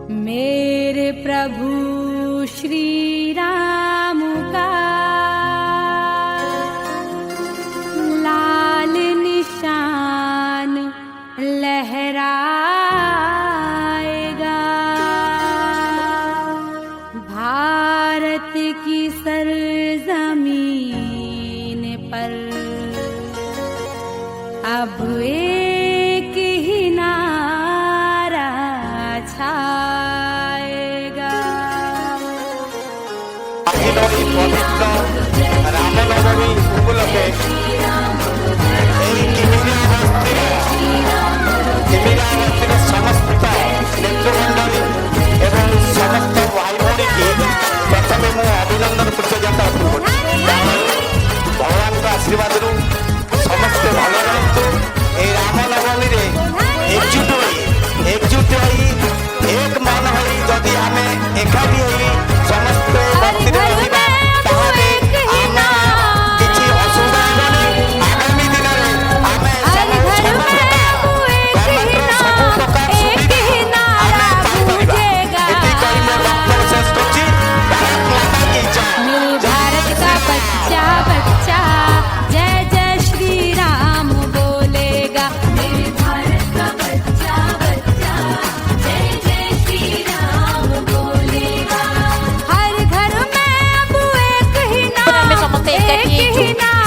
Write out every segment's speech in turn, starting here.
मेरे प्रभु श्री राम का लाल निशान लहराएगा, भारत की सरजमीन पर अब एक ही नारा छाएगा। रामनवमी उपलक्षे समस्त नेतृमंडली एवं समस्त भाई भौणी की प्रथम मु अभिनंदन कृतज्ञता भगवान का आशीर्वाद समस्ते भल रही। रामनवमी एकजुट हो एक मन हो जदि आम एकाठी हो समस्ते भक्ति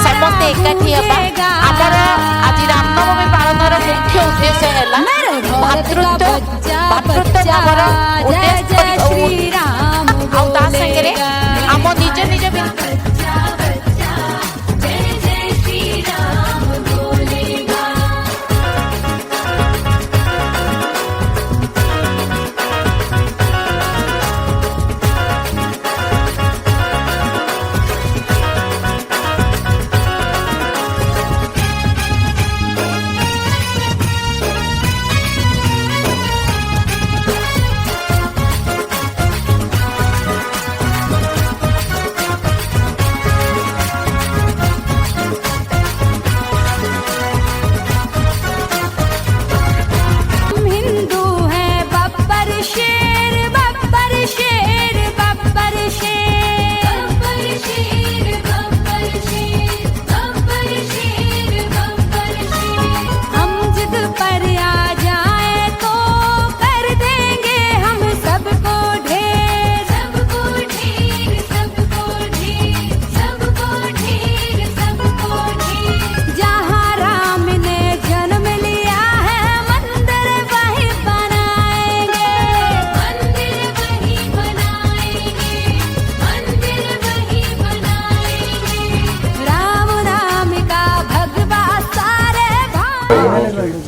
समस्ते एकाठी हेबा। आमर आज रामनवमी पालनर मुख्य उद्देश्य है भातृत्व भावर उद्देश्य आम निज निज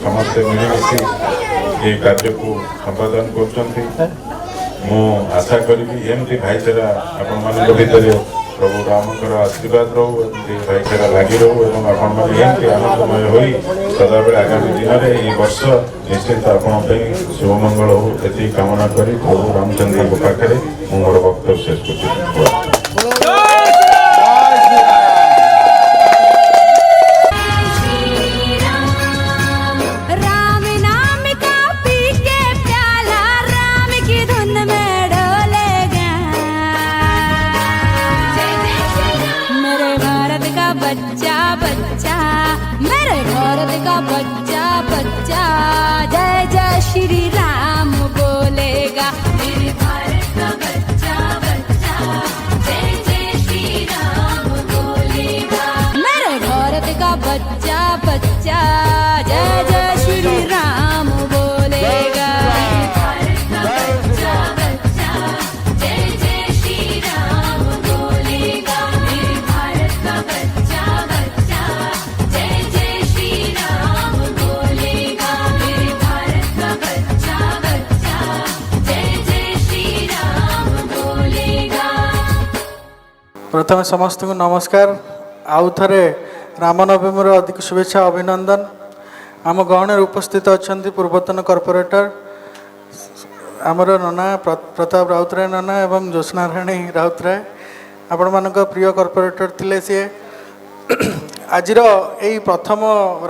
समस्ते मिलमिशि ये कार्य को संपादन कर आशा करी एमती भाईचारा आपण मान भितर प्रभु राम आशीर्वाद रो भाईचारा लगी रो आपण मैंने आनंदमय हो सदाबे आगामी दिन में ये वर्ष निश्चित आप शुभमंगल हो ये कामना करी प्रभु रामचंद्र को पाखे मोर वक्तव्य शेष कर। बच्चा बच्चा मेरे भारत का बच्चा बच्चा जय जय श्री राम बोलेगा। मेरे भारत का बच्चा बच्चा जय जय श्री राम बोलेगा। मेरे भारत का बच्चा बच्चा जय जय श्री राम बोलेगा। प्रथम समस्त को नमस्कार। आउ थे रामनवमी अधिक शुभेच्छा अभिनंदन। आम गहण उपस्थित अच्छा पूर्वतन कॉर्पोरेटर आमर नना प्रताप राउतराय नना एवं ज्योत्स्ना राणी राउतराय आपण मान प्रिय कॉर्पोरेटर थिले सी ଆଜିର ଏଇ ପ୍ରଥମ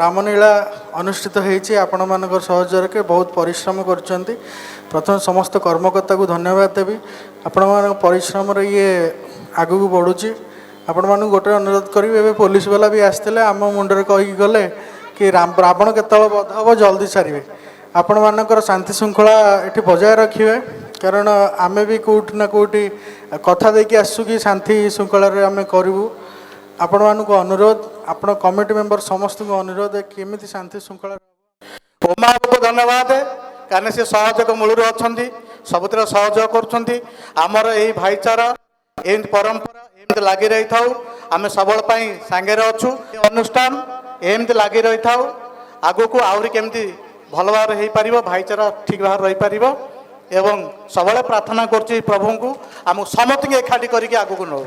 ରାମନୀଳା ଅନୁଷ୍ଠିତ ହେଇଛି ଆପଣମାନଙ୍କର ସହଯୋଗରେ ବହୁତ ପରିଶ୍ରମ କରିଛନ୍ତି। ପ୍ରଥମେ ସମସ୍ତ କର୍ମକର୍ତ୍ତାକୁ ଧନ୍ୟବାଦ ଦେବି। ଆପଣମାନଙ୍କ ପରିଶ୍ରମରେ ଇଏ ଆଗକୁ ବଢ଼ୁଛି। ଆପଣମାନଙ୍କୁ ଗୋଟେ ଅନୁରୋଧ କରିବି, ଏବେ ପୋଲିସ ବାଲା ବି ଆସିଥିଲେ ଆମ ମୁଣ୍ଡରେ କହିକି ଗଲେ କି ରାବଣ କେତେବେଳେ ବଧ ହେବ ଜଲ୍ଦି ସାରିବେ। ଆପଣମାନଙ୍କର ଶାନ୍ତି ଶୃଙ୍ଖଳା ଏଠି ବଜାୟ ରଖିବେ, କାରଣ ଆମେ ବି କେଉଁଠି ନା କେଉଁଠି କଥା ଦେଇକି ଆସୁଛୁ କି ଶାନ୍ତି ଶୃଙ୍ଖଳାରେ ଆମେ କରିବୁ। ଆପଣମାନଙ୍କୁ ଅନୁରୋଧ, ଆପଣ କମିଟି ମେମ୍ବର ସମସ୍ତଙ୍କୁ ଅନୁରୋଧ କେମିତି ଶାନ୍ତି ଶୃଙ୍ଖଳା। ଉମାକୁ ଧନ୍ୟବାଦ, କାରଣ ସେ ସହଯୋଗ ମୂଳରୁ ଅଛନ୍ତି, ସବୁଥିରେ ସହଯୋଗ କରୁଛନ୍ତି। ଆମର ଏଇ ଭାଇଚାରା ଏମିତି ପରମ୍ପରା ଏମିତି ଲାଗି ରହିଥାଉ, ଆମେ ସବୁବେଳ ପାଇଁ ସାଙ୍ଗରେ ଅଛୁ। ଏ ଅନୁଷ୍ଠାନ ଏମିତି ଲାଗି ରହିଥାଉ, ଆଗକୁ ଆହୁରି କେମିତି ଭଲ ଭାବରେ ହେଇପାରିବ, ଭାଇଚାରା ଠିକ୍ ଭାବରେ ରହିପାରିବ। ଏବଂ ସବୁବେଳେ ପ୍ରାର୍ଥନା କରୁଛି ପ୍ରଭୁଙ୍କୁ ଆମକୁ ସମସ୍ତଙ୍କୁ ଏକାଠି କରିକି ଆଗକୁ ନେଉ।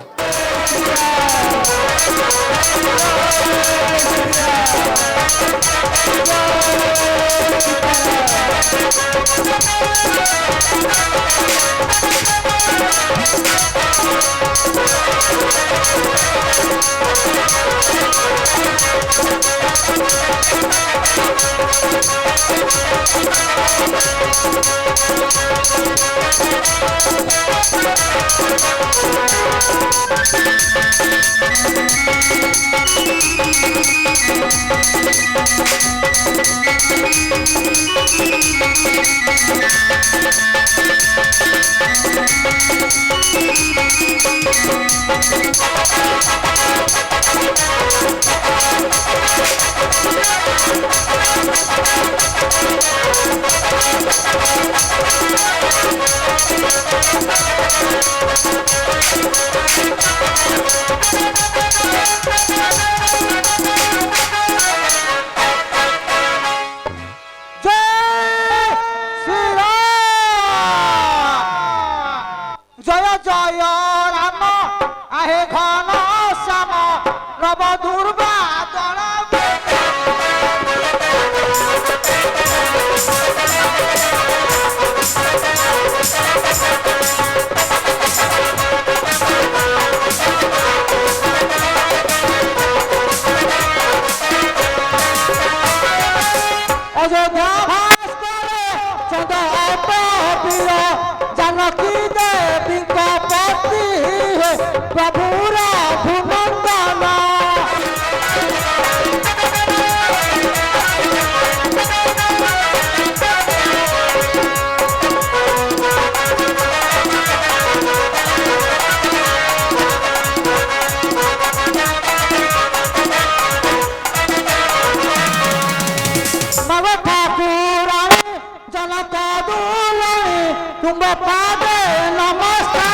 नमस्कार।